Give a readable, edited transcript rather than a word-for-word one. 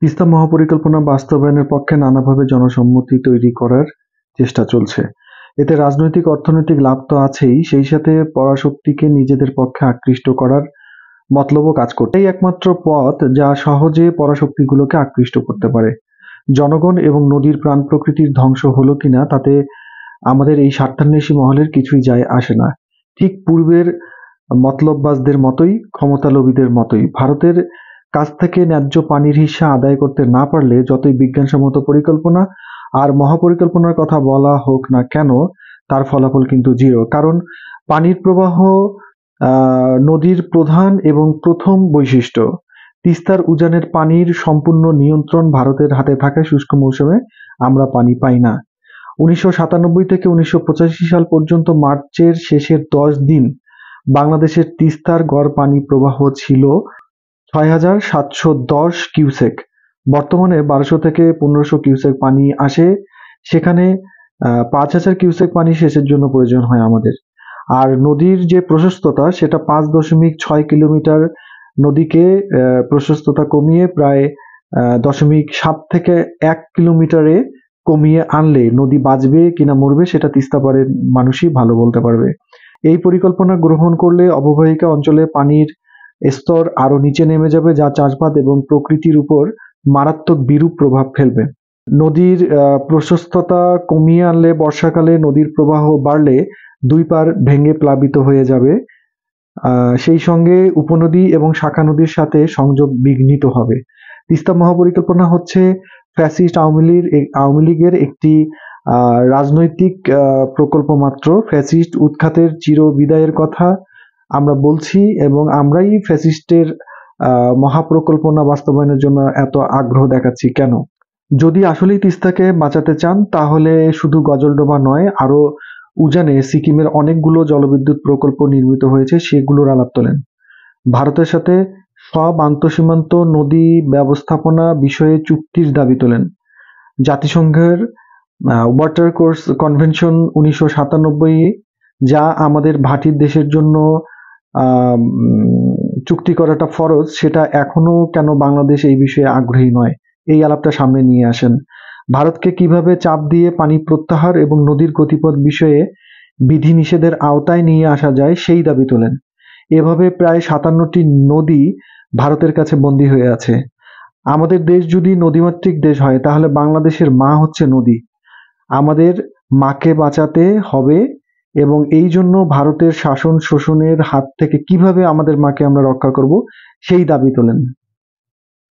তিস্তা মহাপরিকল্পনা বাস্তবায়নের পক্ষে নানাভাবে জনসম্মতি তৈরি করার চেষ্টা চলছে। এতে রাজনৈতিক অর্থনৈতিক লাভ তো আছেই, সেই সাথে পরাশক্তিকে নিজেদের পক্ষে আকৃষ্ট করার মতলবও কাজ করছে। এই একমাত্র পথ যা সহজে পরাশক্তিগুলোকে আকৃষ্ট করতে পারে। জনগণ এবং নদীর প্রাণ প্রকৃতির ধ্বংস হলো কিনা তাতে আমাদের এই স্বার্থান্বেষী মহলের কিছুই যায় আসে না। ঠিক পূর্বের মতলববাজদের মতোই, ক্ষমতালোভীদের মতোই। ভারতের কাছ থেকে ন্যায্য পানির হিস্যা আদায় করতে না পারলে যতই বিজ্ঞানসম্মত পরিকল্পনা আর মহাপরিকল্পনার কথা বলা হোক না কেন, তার ফলাফল কিন্তু জিরো। কারণ পানির প্রবাহ নদীর প্রধান এবং প্রথম বৈশিষ্ট্য। তিস্তার উজানের পানির সম্পূর্ণ নিয়ন্ত্রণ ভারতের হাতে থাকায় শুষ্ক মৌসুমে আমরা পানি পাই না। 1997 থেকে 1985 সাল পর্যন্ত মার্চের শেষের 10 দিন বাংলাদেশের তিস্তার গড় পানি প্রবাহ ছিল 6,710 কিউসেক। বর্তমানে 1200 থেকে 1500 কিউসেক পানি আসে, সেখানে 5,000 কিউসেক পানি সেচের জন্য প্রয়োজন হয় আমাদের। আর নদীর যে প্রশস্ততা সেটা 5.6 কিলোমিটার, নদীকে প্রশস্ততা কমিয়ে প্রায় 0.7 থেকে 1 কিলোমিটারে কমিয়ে আনলে নদী বাঁচবে কিনা মরবে সেটা তিস্তাপাড়ের মানুষই ভালো বলতে পারবে। এই পরিকল্পনা গ্রহণ করলে অববাহিকা অঞ্চলে পানির স্তর আরো নিচে নেমে যাবে, যা চাষাবাদ এবং প্রকৃতির উপর মারাত্মক বিরূপ প্রভাব ফেলবে। নদীর প্রশস্ততা কমিয়ে আনলে বর্ষাকালে নদীর প্রবাহ বাড়লে দুই পার ভেঙে প্লাবিত হয়ে যাবে। সেই সঙ্গে উপনদী এবং শাখা নদীর সাথে সংযোগ বিঘ্নিত হবে। তিস্তা মহাপরিকল্পনা হচ্ছে ফ্যাসিস্ট আওয়ামী লীগের একটি রাজনৈতিক প্রকল্প মাত্র। ফ্যাসিস্ট উৎখাতের চির বিদায়ের কথা আমরা বলছি এবং আমরাই ফ্যাসিস্টের মহাপ্রকল্পনা বাস্তবায়নের জন্য এত আগ্রহ দেখাচ্ছি কেন? যদি আসলেই তিস্তাকে বাঁচাতে চান তাহলে শুধু গজলডোবা নয়, আরো উজানে সিকিমের অনেকগুলো জলবিদ্যুৎ প্রকল্প নির্মিত হয়েছে, সেগুলোর আলাপ তোলেন। ভারতের সাথে সব আন্তঃসীমান্ত নদী ব্যবস্থাপনা বিষয়ে চুক্তির দাবি তোলেন। জাতিসংঘের ওয়াটার কোর্স কনভেনশন 1997 যা আমাদের ভাটির দেশের জন্য চুক্তি করাটা ফরজ, সেটা এখনো কেন বাংলাদেশ এই বিষয়ে আগ্রহী নয়, এই আলাপটা সামনে নিয়ে আসেন। ভারতকে কিভাবে চাপ দিয়ে পানি প্রত্যাহার এবং নদীর গতিপথ বিষয়ে বিধিনিষেধের আওতায় নিয়ে আসা যায় সেই দাবি তোলেন। এভাবে প্রায় 57টি নদী ভারতের কাছে বন্দী হয়ে আছে। আমাদের দেশ যদি নদীমাতৃক দেশ হয় তাহলে বাংলাদেশের মা হচ্ছে নদী। আমাদের মাকে বাঁচাতে হবে এবং এই জন্য ভারতের শাসন শোষণের হাত থেকে কিভাবে আমাদের মাকে আমরা রক্ষা করব সেই দাবি তোলেন।